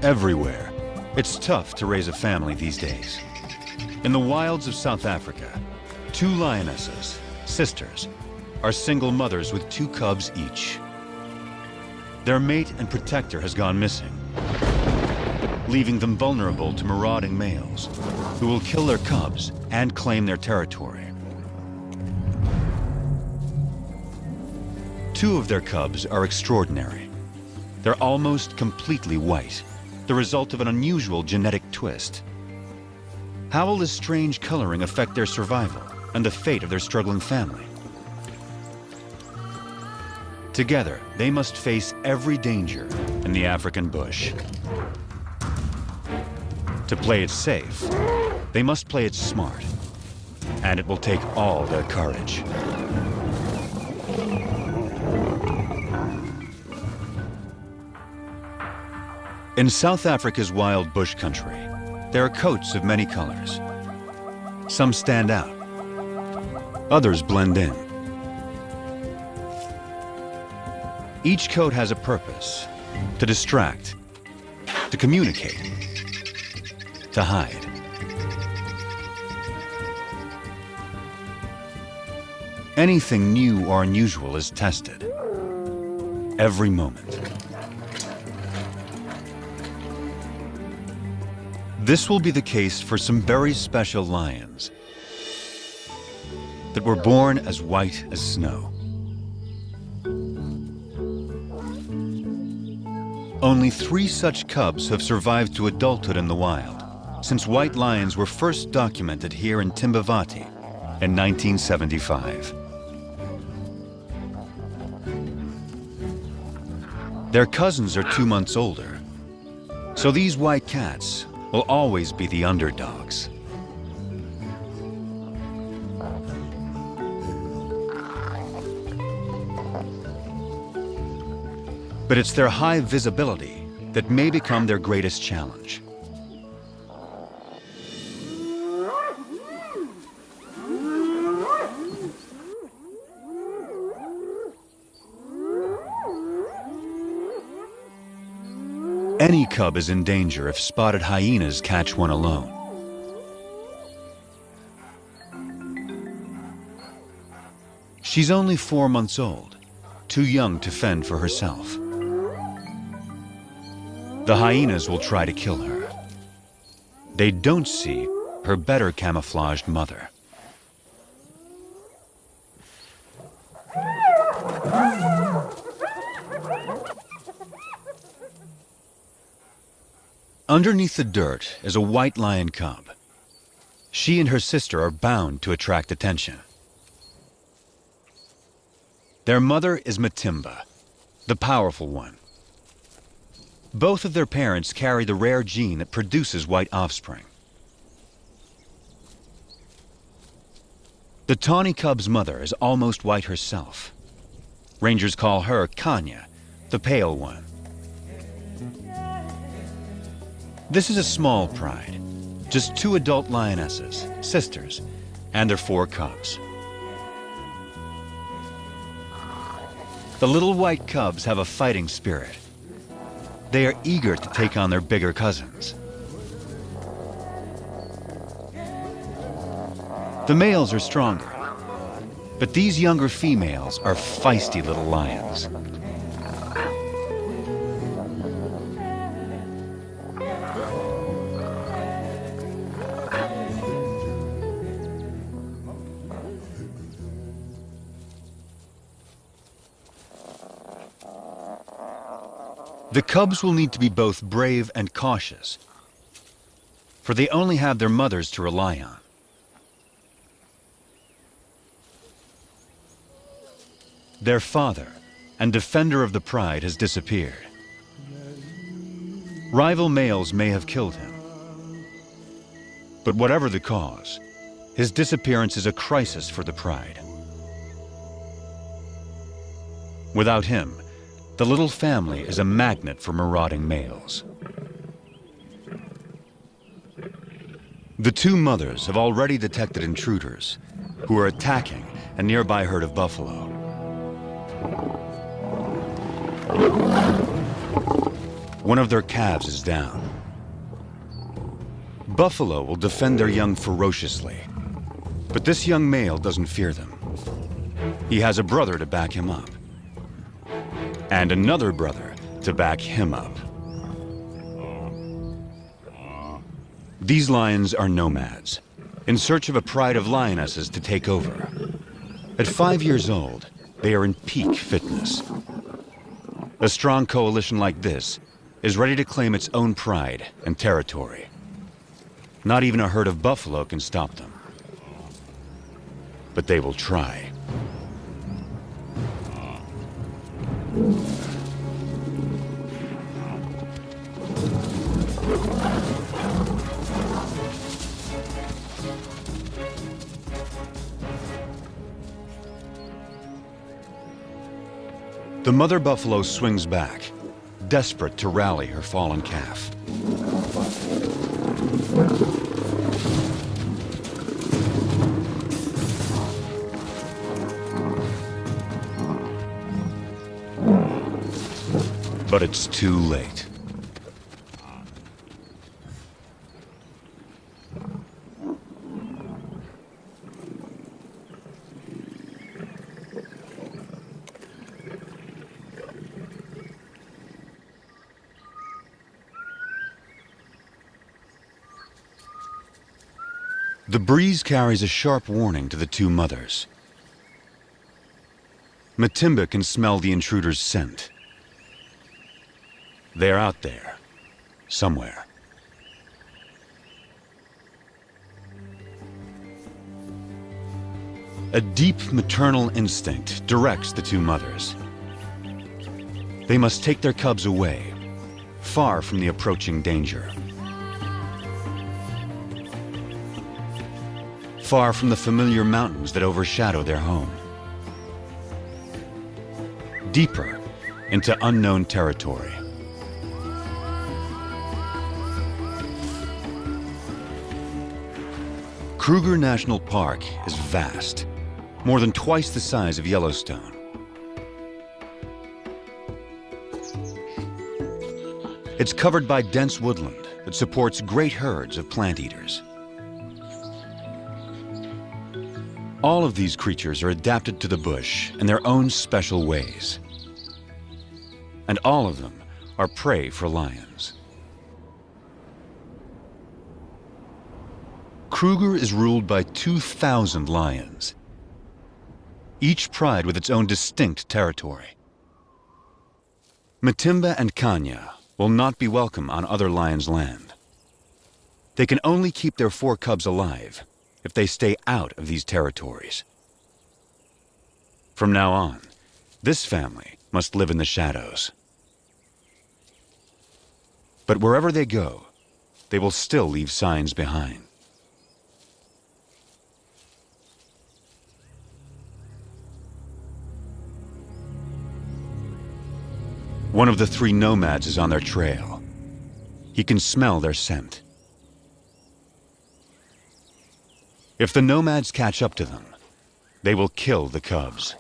Everywhere, it's tough to raise a family these days. In the wilds of South Africa, 2 lionesses, sisters, are single mothers with 2 cubs each. Their mate and protector has gone missing, leaving them vulnerable to marauding males who will kill their cubs and claim their territory. 2 of their cubs are extraordinary. They're almost completely white, the result of an unusual genetic twist. How will this strange coloring affect their survival and the fate of their struggling family? Together, they must face every danger in the African bush. To play it safe, they must play it smart, and it will take all their courage. In South Africa's wild bush country, there are coats of many colors. Some stand out, others blend in. Each coat has a purpose: to distract, to communicate, to hide. Anything new or unusual is tested every moment. This will be the case for some very special lions that were born as white as snow. Only 3 such cubs have survived to adulthood in the wild, since white lions were first documented here in Timbavati in 1975. Their cousins are 2 months older, so these white cats will always be the underdogs. But it's their high visibility that may become their greatest challenge. Any cub is in danger if spotted hyenas catch one alone. She's only 4 months old, too young to fend for herself. The hyenas will try to kill her. They don't see her better camouflaged mother. Underneath the dirt is a white lion cub. She and her sister are bound to attract attention. Their mother is Matimba, the powerful one. Both of their parents carry the rare gene that produces white offspring. The tawny cub's mother is almost white herself. Rangers call her Kanya, the pale one. This is a small pride, just 2 adult lionesses, sisters, and their 4 cubs. The little white cubs have a fighting spirit. They are eager to take on their bigger cousins. The males are stronger, but these younger females are feisty little lions. The cubs will need to be both brave and cautious, for they only have their mothers to rely on. Their father and defender of the pride has disappeared. Rival males may have killed him, but whatever the cause, his disappearance is a crisis for the pride. Without him, the little family is a magnet for marauding males. The 2 mothers have already detected intruders who are attacking a nearby herd of buffalo. One of their calves is down. Buffalo will defend their young ferociously, but this young male doesn't fear them. He has a brother to back him up, and another brother to back him up. These lions are nomads, in search of a pride of lionesses to take over. At 5 years old, they are in peak fitness. A strong coalition like this is ready to claim its own pride and territory. Not even a herd of buffalo can stop them. But they will try. The mother buffalo swings back, desperate to rally her fallen calf. But it's too late. The breeze carries a sharp warning to the two mothers. Matimba can smell the intruder's scent. They're out there, somewhere. A deep maternal instinct directs the two mothers. They must take their cubs away, far from the approaching danger. Far from the familiar mountains that overshadow their home. Deeper into unknown territory. Kruger National Park is vast, more than twice the size of Yellowstone. It's covered by dense woodland that supports great herds of plant eaters. All of these creatures are adapted to the bush in their own special ways. And all of them are prey for lions. Kruger is ruled by 2,000 lions, each pride with its own distinct territory. Matimba and Kanya will not be welcome on other lions' land. They can only keep their 4 cubs alive if they stay out of these territories. From now on, this family must live in the shadows. But wherever they go, they will still leave signs behind. One of the 3 nomads is on their trail. He can smell their scent. If the nomads catch up to them, they will kill the cubs.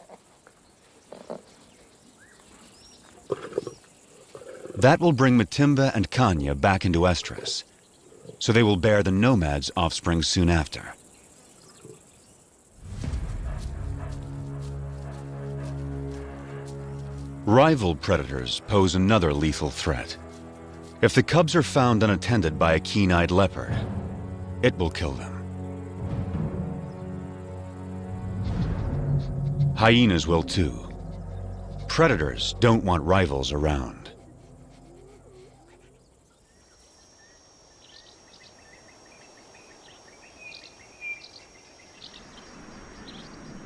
That will bring Matimba and Kanya back into estrus, so they will bear the nomads' offspring soon after. Rival predators pose another lethal threat. If the cubs are found unattended by a keen-eyed leopard, it will kill them. Hyenas will too. Predators don't want rivals around.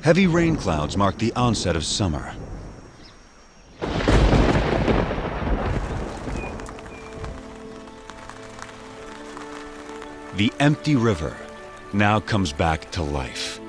Heavy rain clouds mark the onset of summer. The empty river now comes back to life.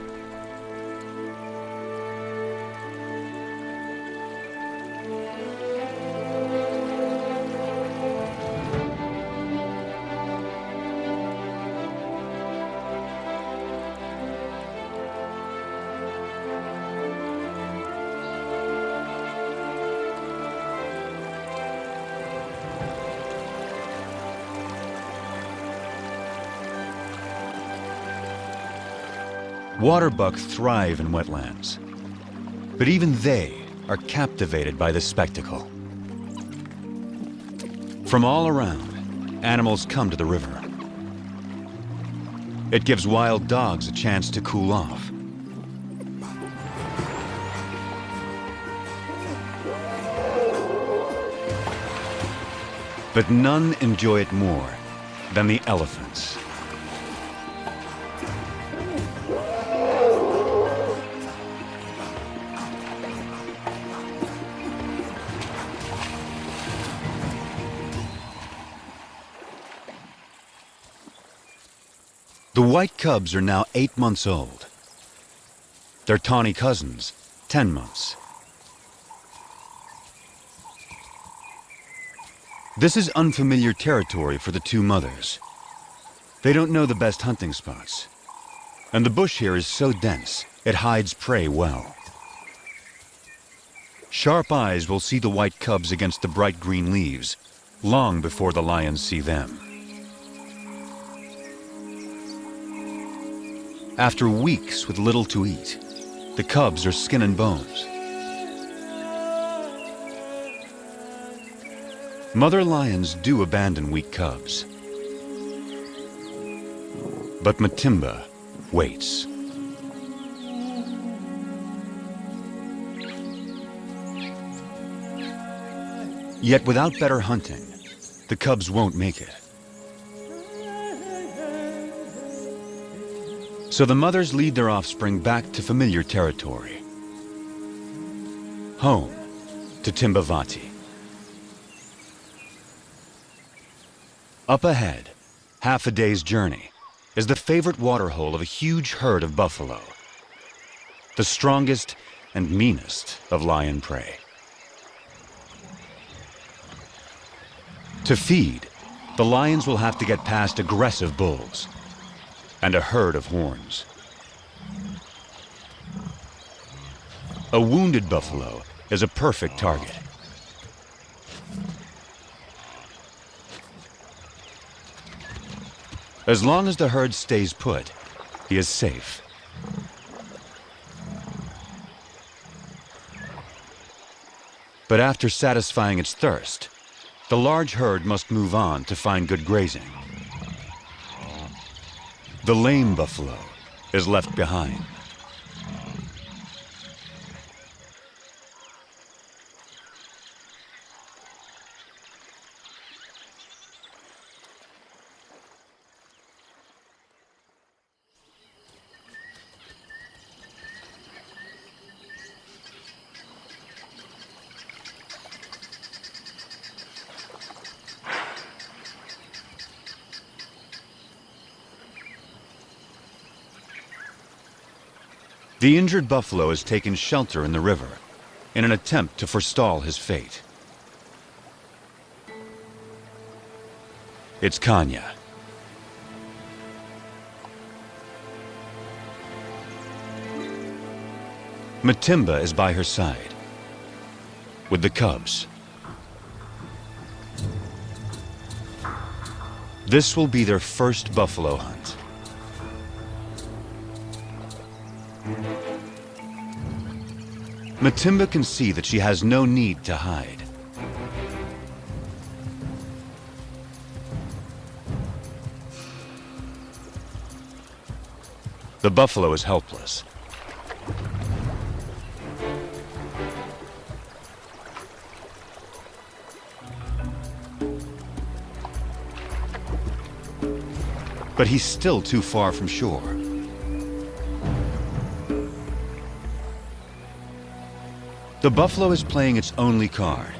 Water buck thrive in wetlands, but even they are captivated by the spectacle. From all around, animals come to the river. It gives wild dogs a chance to cool off. But none enjoy it more than the elephants. The white cubs are now 8 months old. Their tawny cousins, 10 months. This is unfamiliar territory for the two mothers. They don't know the best hunting spots. And the bush here is so dense, it hides prey well. Sharp eyes will see the white cubs against the bright green leaves, long before the lions see them. After weeks with little to eat, the cubs are skin and bones. Mother lions do abandon weak cubs. But Matimba waits. Yet without better hunting, the cubs won't make it. So the mothers lead their offspring back to familiar territory. Home to Timbavati. Up ahead, half a day's journey, is the favorite waterhole of a huge herd of buffalo, the strongest and meanest of lion prey. To feed, the lions will have to get past aggressive bulls and a herd of horns. A wounded buffalo is a perfect target. As long as the herd stays put, he is safe. But after satisfying its thirst, the large herd must move on to find good grazing. The lame buffalo is left behind. The injured buffalo has taken shelter in the river in an attempt to forestall his fate. It's Kanya. Matimba is by her side, with the cubs. This will be their first buffalo hunt. Matimba can see that she has no need to hide. The buffalo is helpless. But he's still too far from shore. The buffalo is playing its only card.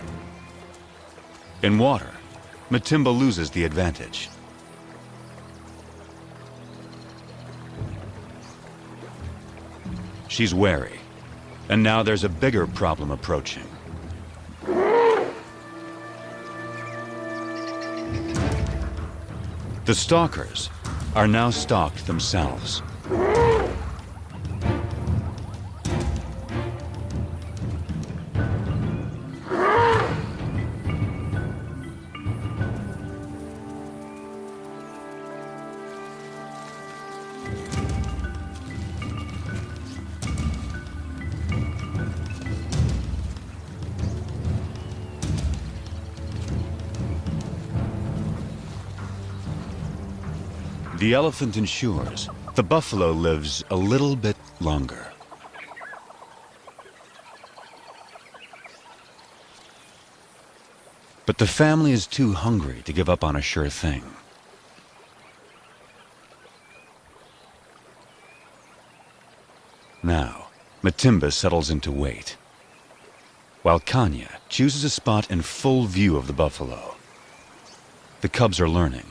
In water, Matimba loses the advantage. She's wary, and now there's a bigger problem approaching. The stalkers are now stalked themselves. the elephant ensures the buffalo lives a little bit longer. But the family is too hungry to give up on a sure thing. Now, Matimba settles into wait, while Kanya chooses a spot in full view of the buffalo. The cubs are learning.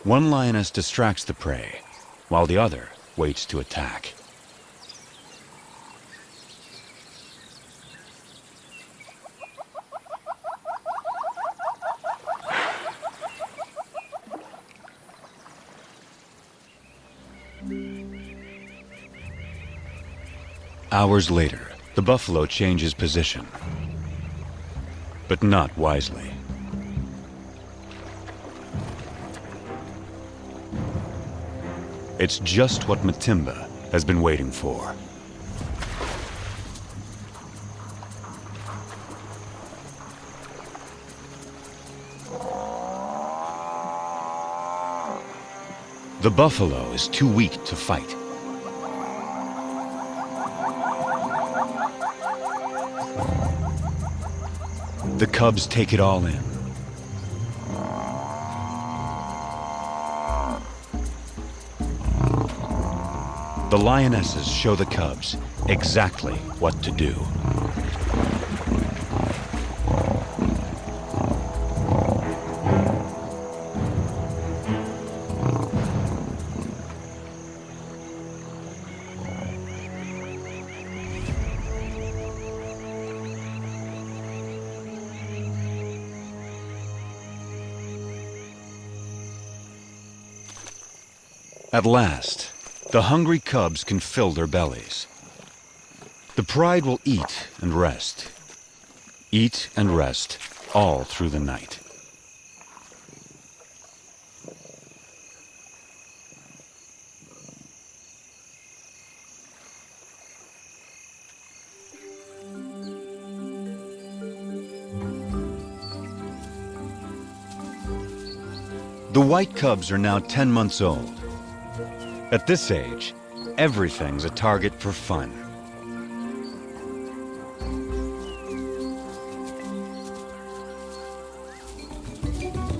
One lioness distracts the prey, while the other waits to attack. Hours later, the buffalo changes position, but not wisely. It's just what Matimba has been waiting for. The buffalo is too weak to fight. The cubs take it all in. The lionesses show the cubs exactly what to do. At last, the hungry cubs can fill their bellies. The pride will eat and rest all through the night. The white cubs are now 10 months old. At this age, everything's a target for fun.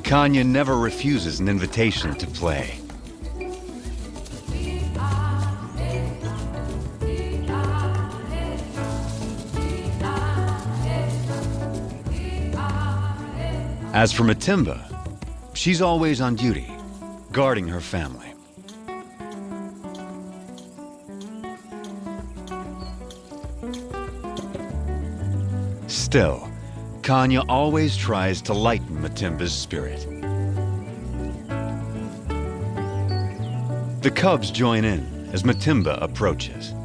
Kanya never refuses an invitation to play. As for Matimba, she's always on duty, guarding her family. Still, Kanya always tries to lighten Matimba's spirit. The cubs join in as Matimba approaches.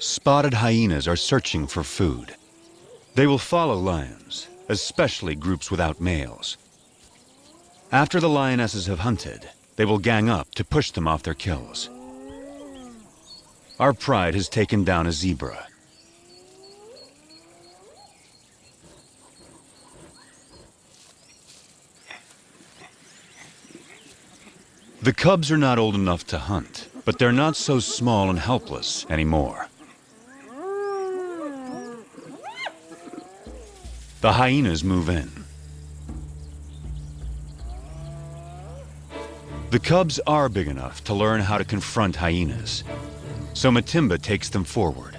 Spotted hyenas are searching for food. They will follow lions, especially groups without males. After the lionesses have hunted, they will gang up to push them off their kills. Our pride has taken down a zebra. The cubs are not old enough to hunt, but they're not so small and helpless anymore. The hyenas move in. The cubs are big enough to learn how to confront hyenas, so Matimba takes them forward.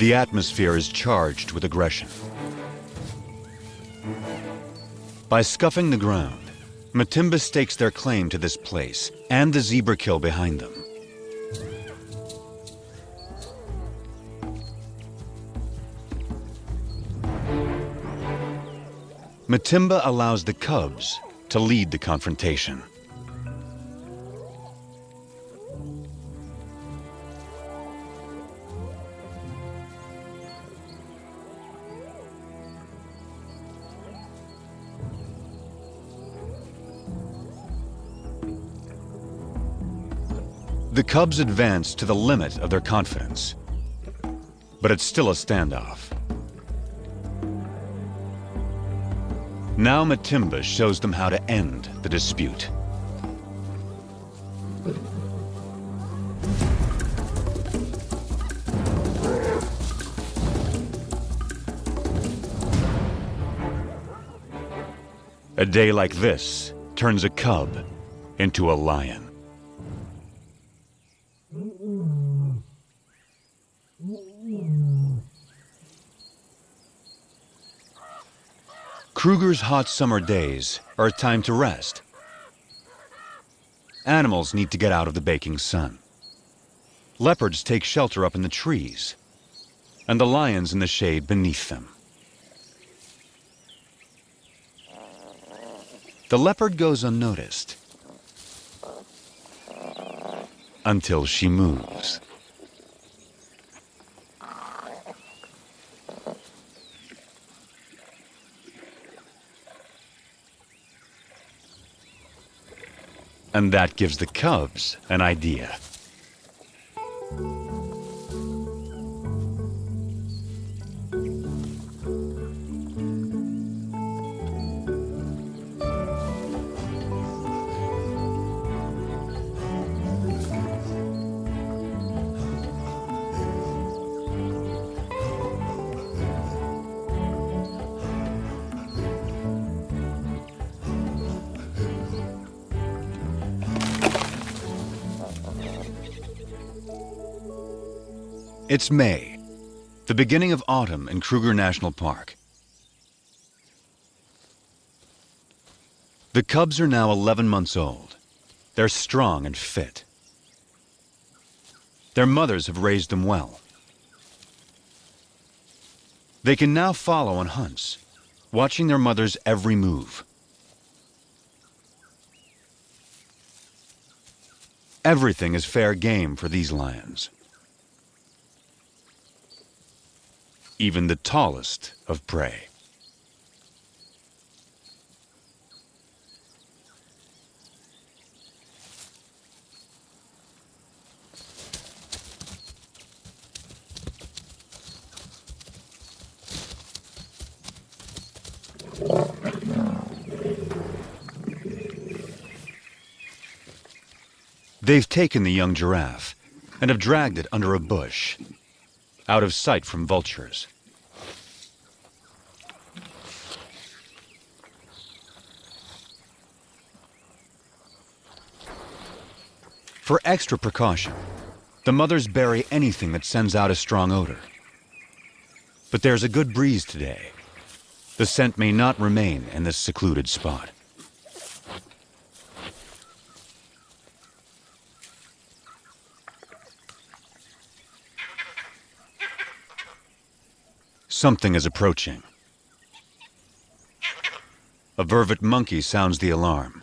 The atmosphere is charged with aggression. By scuffing the ground, Matimba stakes their claim to this place and the zebra kill behind them. Matimba allows the cubs to lead the confrontation. The cubs advance to the limit of their confidence, but it's still a standoff. Now Matimba shows them how to end the dispute. A day like this turns a cub into a lion. Kruger's hot summer days are a time to rest. Animals need to get out of the baking sun. Leopards take shelter up in the trees, and the lions in the shade beneath them. The leopard goes unnoticed until she moves. And that gives the cubs an idea. It's May, the beginning of autumn in Kruger National Park. The cubs are now 11 months old. They're strong and fit. Their mothers have raised them well. They can now follow on hunts, watching their mother's every move. Everything is fair game for these lions. Even the tallest of prey. They've taken the young giraffe and have dragged it under a bush, out of sight from vultures. For extra precaution, the mothers bury anything that sends out a strong odor. But there's a good breeze today. The scent may not remain in this secluded spot. Something is approaching. A vervet monkey sounds the alarm.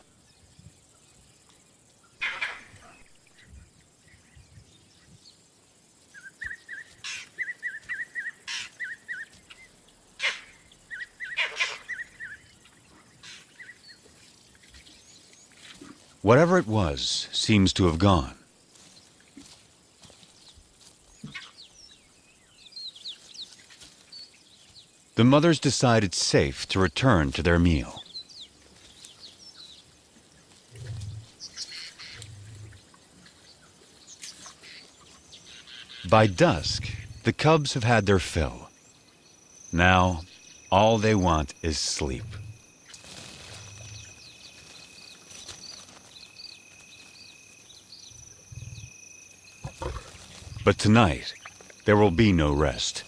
Whatever it was seems to have gone. The mothers decide it's safe to return to their meal. By dusk, the cubs have had their fill. Now, all they want is sleep. But tonight, there will be no rest.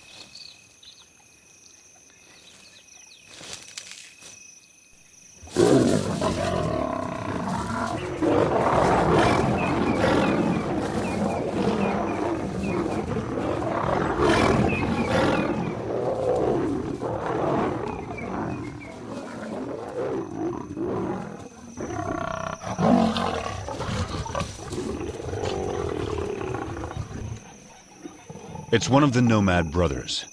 It's one of the nomad brothers.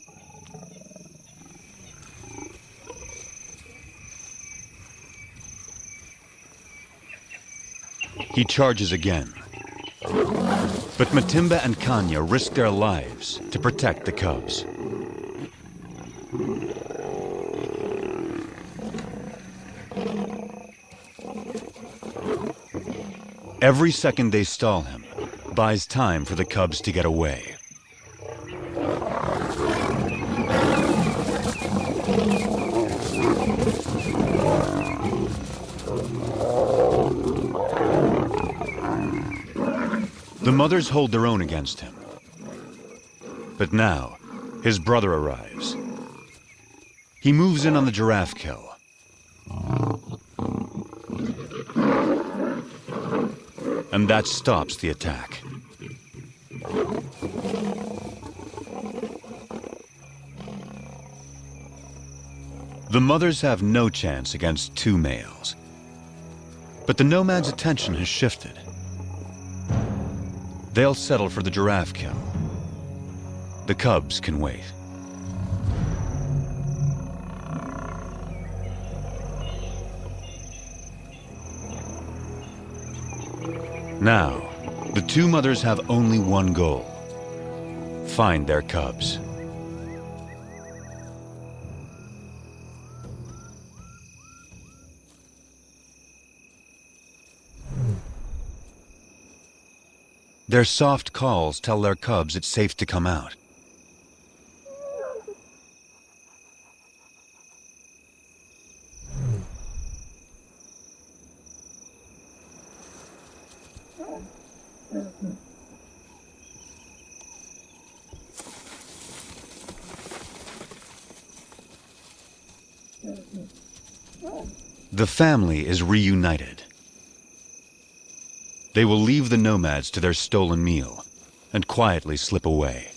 He charges again. But Matimba and Kanya risk their lives to protect the cubs. Every second they stall him buys time for the cubs to get away. The mothers hold their own against him. But now, his brother arrives. He moves in on the giraffe kill. And that stops the attack. The mothers have no chance against two males. But the nomad's attention has shifted. They'll settle for the giraffe kill. The cubs can wait. Now, the two mothers have only one goal: find their cubs. Their soft calls tell their cubs it's safe to come out. The family is reunited. They will leave the nomads to their stolen meal and quietly slip away.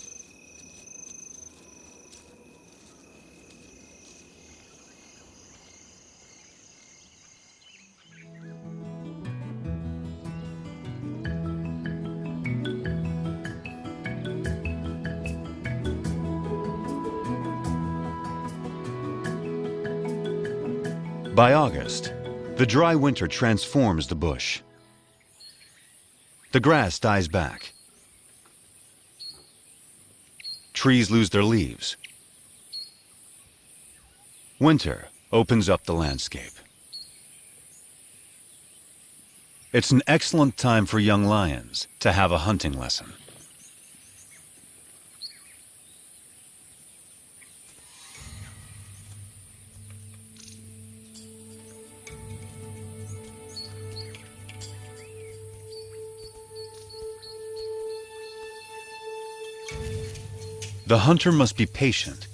By August, the dry winter transforms the bush. The grass dies back. Trees lose their leaves. Winter opens up the landscape. It's an excellent time for young lions to have a hunting lesson. The hunter must be patient,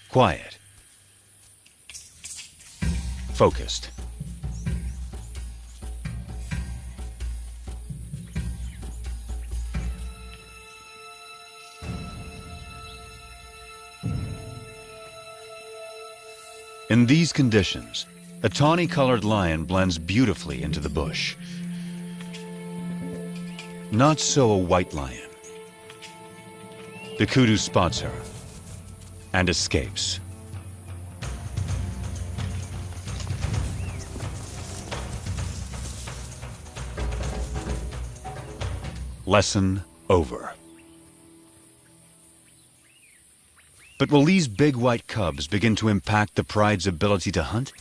quiet, focused. In these conditions, a tawny-colored lion blends beautifully into the bush. Not so a white lion. The kudu spots her and escapes. Lesson over. But will these big white cubs begin to impact the pride's ability to hunt?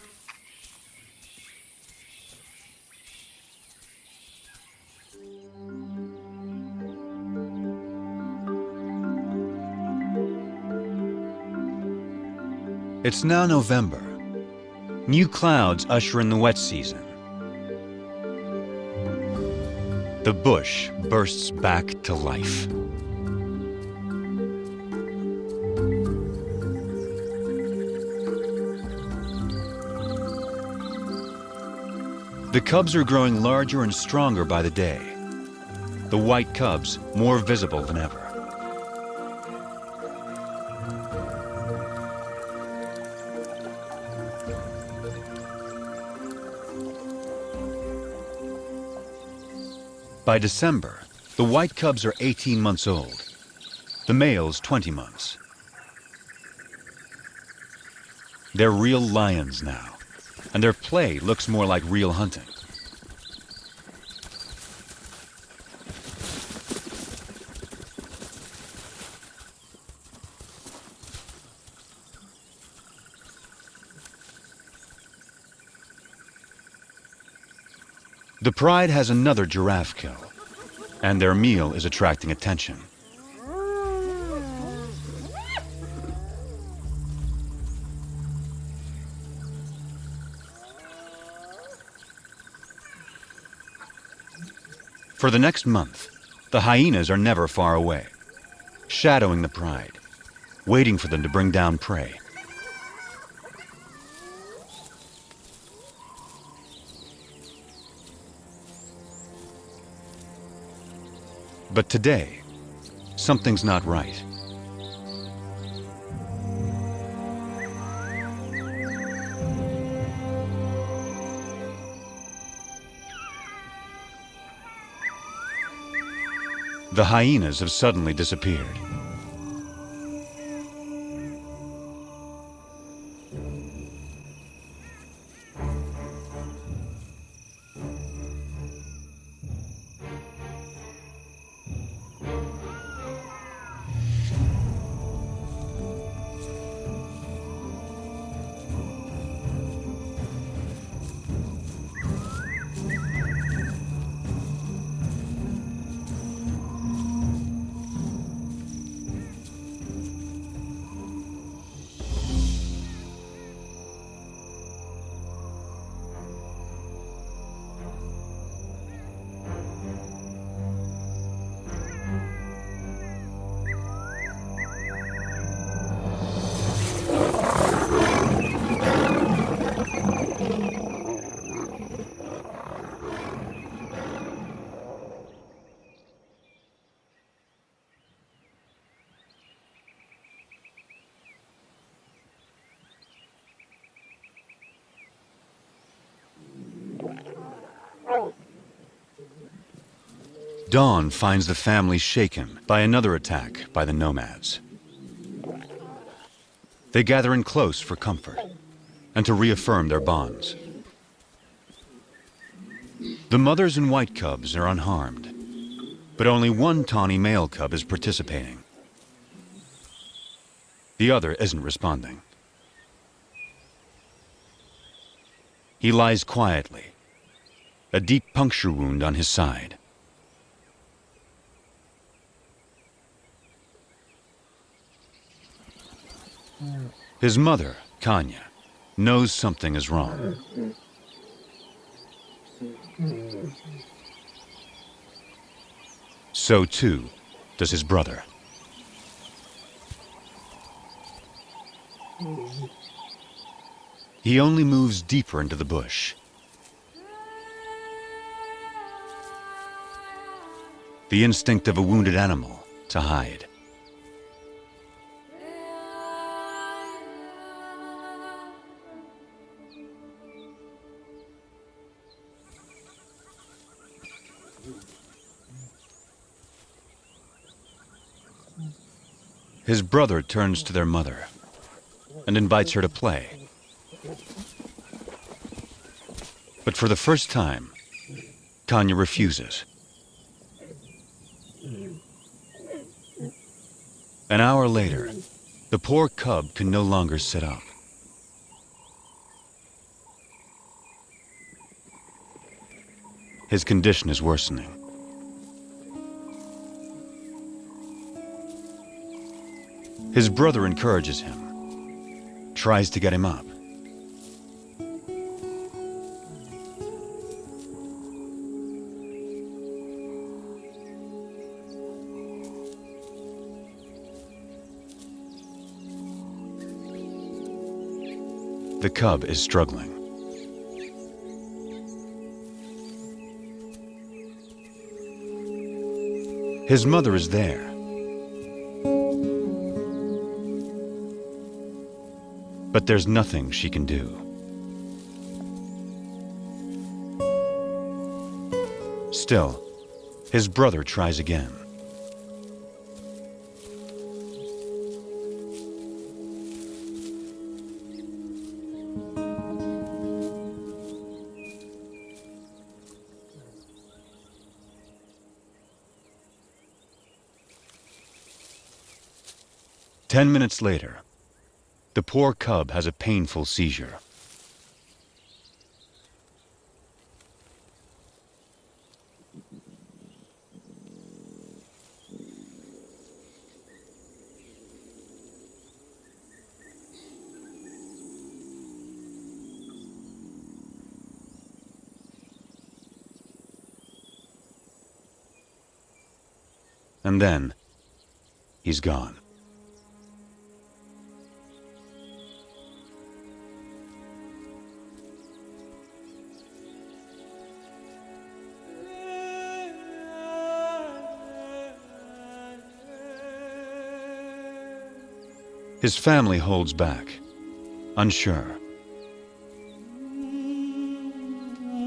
It's now November. New clouds usher in the wet season. The bush bursts back to life. The cubs are growing larger and stronger by the day. The white cubs more visible than ever. By December, the white cubs are 18 months old. The male's 20 months. They're real lions now, and their play looks more like real hunting. The pride has another giraffe kill, and their meal is attracting attention. For the next month, the hyenas are never far away, shadowing the pride, waiting for them to bring down prey. But today, something's not right. The hyenas have suddenly disappeared. Dawn finds the family shaken by another attack by the nomads. They gather in close for comfort and to reaffirm their bonds. The mothers and white cubs are unharmed, but only one tawny male cub is participating. The other isn't responding. He lies quietly, a deep puncture wound on his side. His mother, Kanya, knows something is wrong. So too does his brother. He only moves deeper into the bush. The instinct of a wounded animal to hide. His brother turns to their mother and invites her to play. But for the first time, Kanya refuses. An hour later, the poor cub can no longer sit up. His condition is worsening. His brother encourages him, tries to get him up. The cub is struggling. His mother is there. But there's nothing she can do. Still, his brother tries again. 10 minutes later, the poor cub has a painful seizure. And then, he's gone. His family holds back, unsure.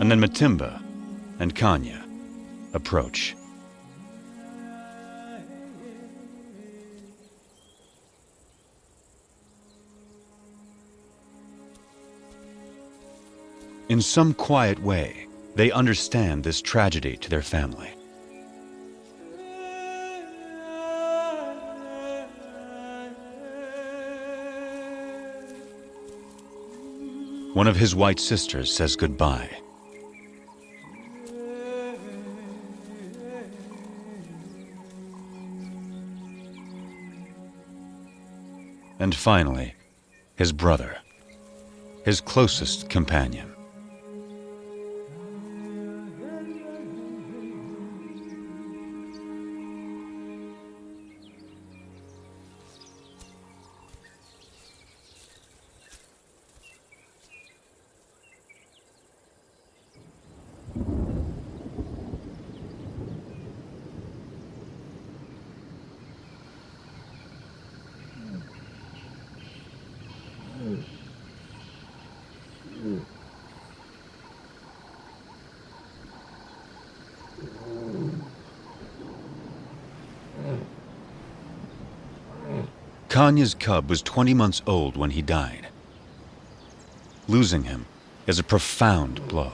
And then Matimba and Kanya approach. In some quiet way, they understand this tragedy to their family. One of his white sisters says goodbye. And finally, his brother, his closest companion. Kanya's cub was 20 months old when he died. Losing him is a profound blow.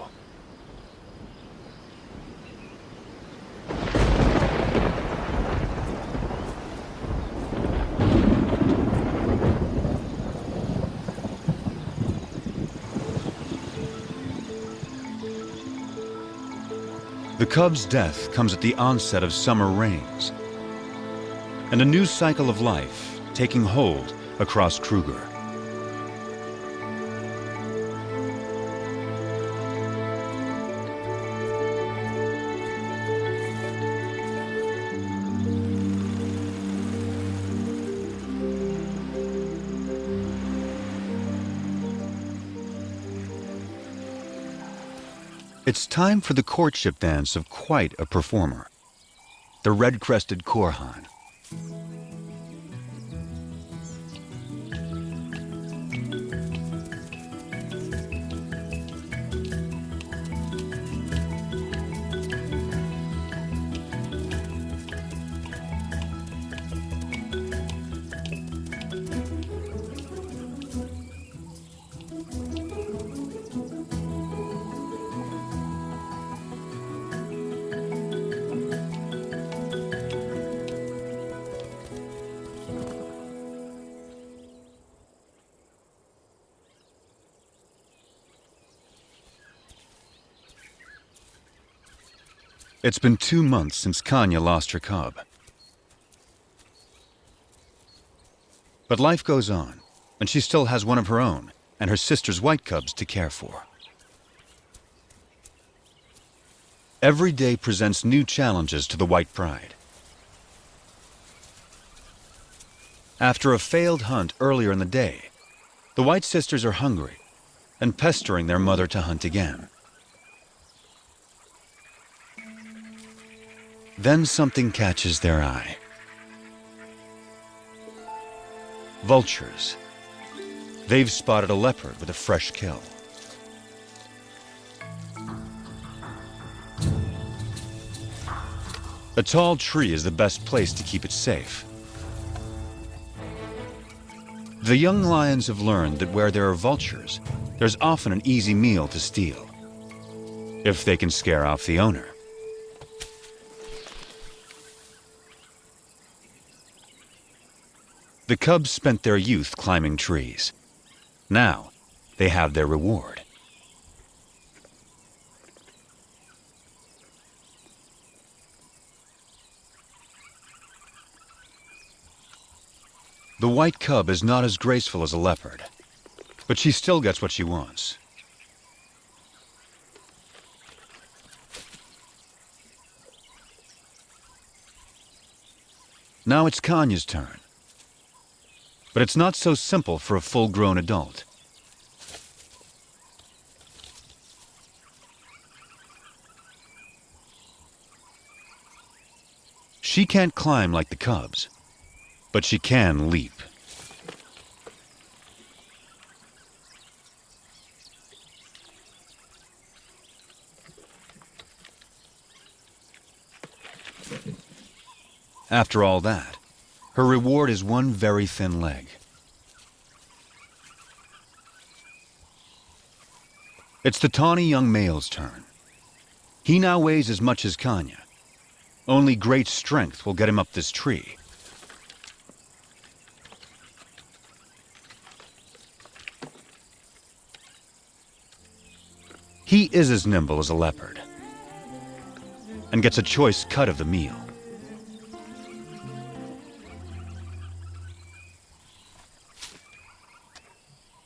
The cub's death comes at the onset of summer rains, and a new cycle of life taking hold across Kruger. It's time for the courtship dance of quite a performer, the red-crested Korhan. It's been 2 months since Kanya lost her cub. But life goes on, and she still has one of her own and her sister's white cubs to care for. Every day presents new challenges to the white pride. After a failed hunt earlier in the day, the white sisters are hungry and pestering their mother to hunt again. Then something catches their eye. Vultures. They've spotted a leopard with a fresh kill. A tall tree is the best place to keep it safe. The young lions have learned that where there are vultures, there's often an easy meal to steal, if they can scare off the owner. The cubs spent their youth climbing trees. Now, they have their reward. The white cub is not as graceful as a leopard, but she still gets what she wants. Now it's Kanya's turn. But it's not so simple for a full-grown adult. She can't climb like the cubs, but she can leap. After all that, her reward is one very thin leg. It's the tawny young male's turn. He now weighs as much as Kanya. Only great strength will get him up this tree. He is as nimble as a leopard and gets a choice cut of the meal.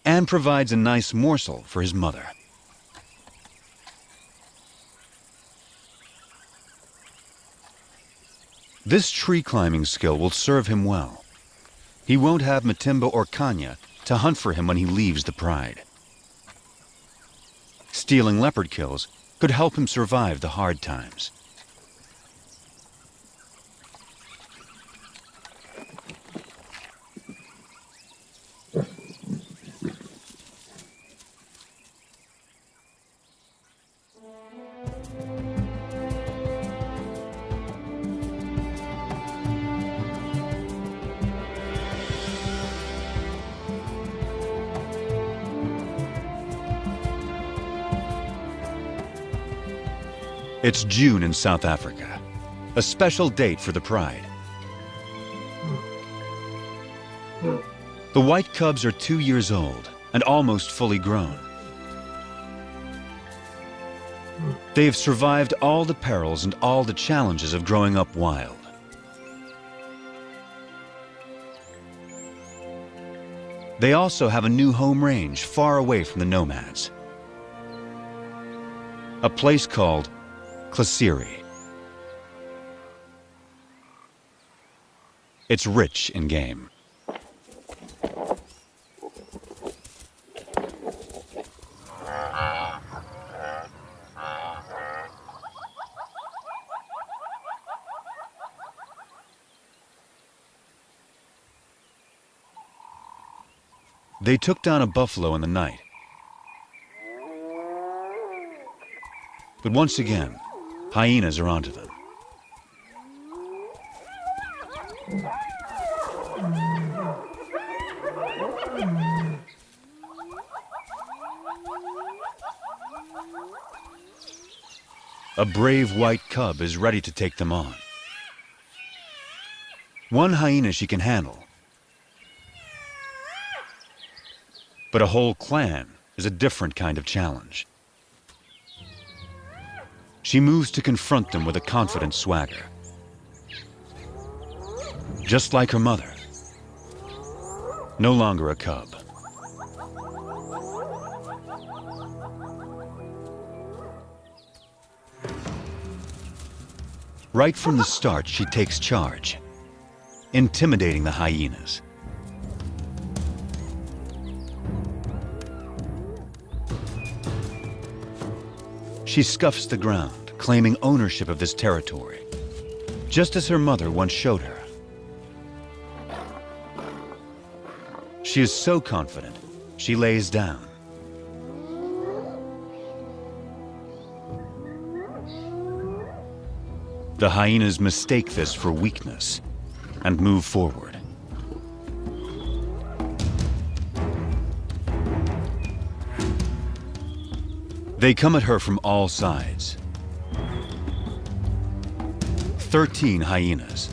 And provides a nice morsel for his mother. This tree climbing skill will serve him well. He won't have Matimba or Kanya to hunt for him when he leaves the pride. Stealing leopard kills could help him survive the hard times. It's June in South Africa, a special date for the pride. The white cubs are 2 years old and almost fully grown. They have survived all the perils and all the challenges of growing up wild. They also have a new home range far away from the nomads. A place called Klasiri. It's rich in game. They took down a buffalo in the night. But once again, hyenas are onto them. A brave white cub is ready to take them on. One hyena she can handle, but a whole clan is a different kind of challenge. She moves to confront them with a confident swagger. Just like her mother, no longer a cub. Right from the start, she takes charge, intimidating the hyenas. She scuffs the ground, claiming ownership of this territory, just as her mother once showed her. She is so confident, she lays down. The hyenas mistake this for weakness and move forward. They come at her from all sides. 13 hyenas.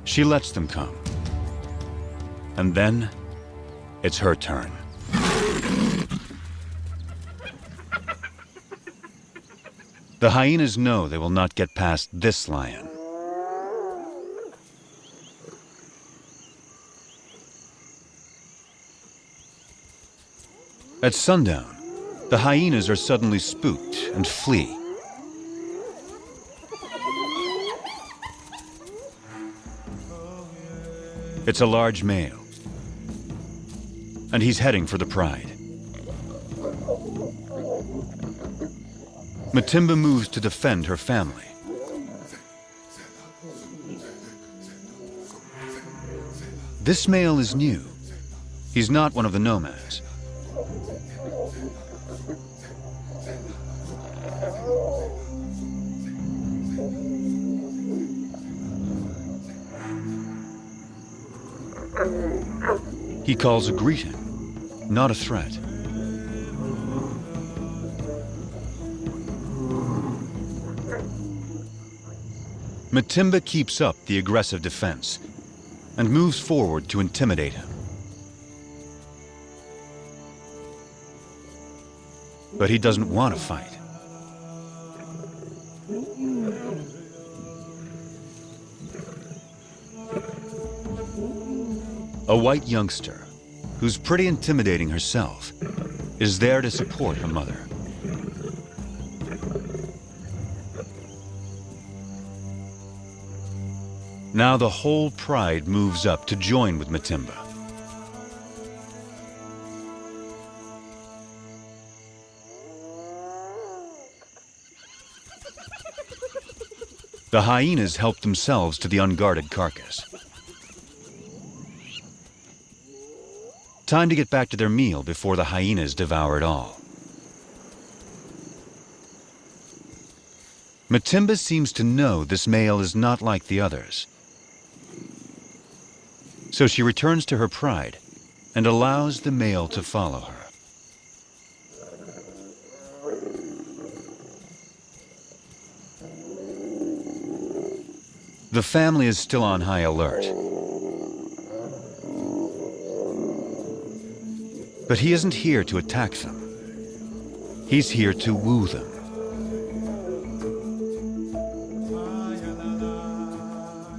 She lets them come. And then, it's her turn. The hyenas know they will not get past this lion. At sundown, the hyenas are suddenly spooked and flee. It's a large male, and he's heading for the pride. Matimba moves to defend her family. This male is new. He's not one of the nomads. He calls a greeting, not a threat. Matimba keeps up the aggressive defense and moves forward to intimidate him. But he doesn't want to fight. A white youngster, who's pretty intimidating herself, is there to support her mother. Now the whole pride moves up to join with Matimba. The hyenas help themselves to the unguarded carcass. Time to get back to their meal before the hyenas devour it all. Matimba seems to know this male is not like the others. So she returns to her pride and allows the male to follow her. The family is still on high alert. But he isn't here to attack them. He's here to woo them.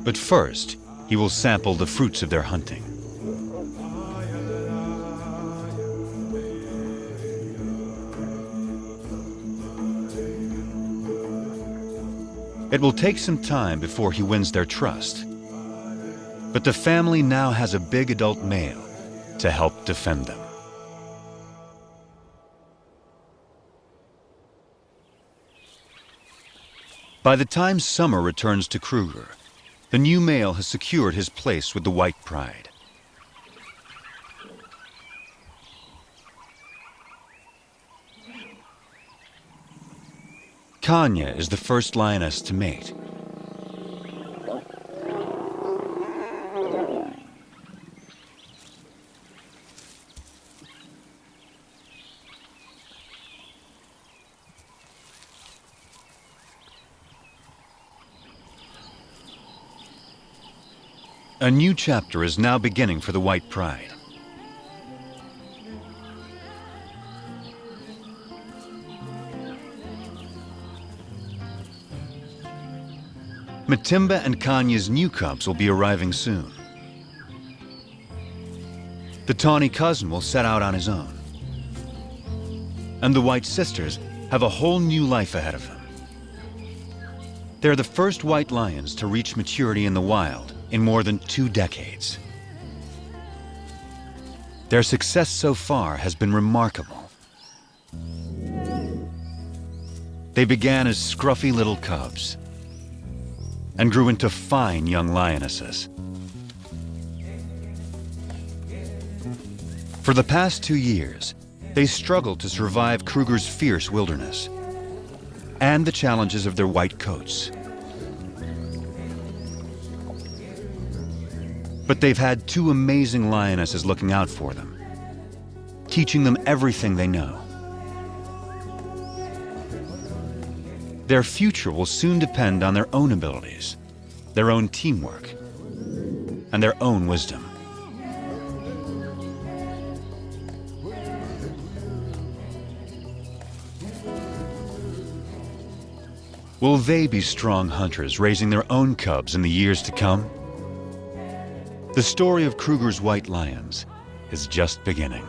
But first, he will sample the fruits of their hunting. It will take some time before he wins their trust. But the family now has a big adult male to help defend them. By the time summer returns to Kruger, the new male has secured his place with the white pride. Kanya is the first lioness to mate. A new chapter is now beginning for the white pride. Matimba and Kanya's new cubs will be arriving soon. The tawny cousin will set out on his own. And the white sisters have a whole new life ahead of them. They're the first white lions to reach maturity in the wild in more than 2 decades. Their success so far has been remarkable. They began as scruffy little cubs and grew into fine young lionesses. For the past 2 years, they struggled to survive Kruger's fierce wilderness and the challenges of their white coats. But they've had 2 amazing lionesses looking out for them, teaching them everything they know. Their future will soon depend on their own abilities, their own teamwork, and their own wisdom. Will they be strong hunters raising their own cubs in the years to come? The story of Kruger's white lions is just beginning.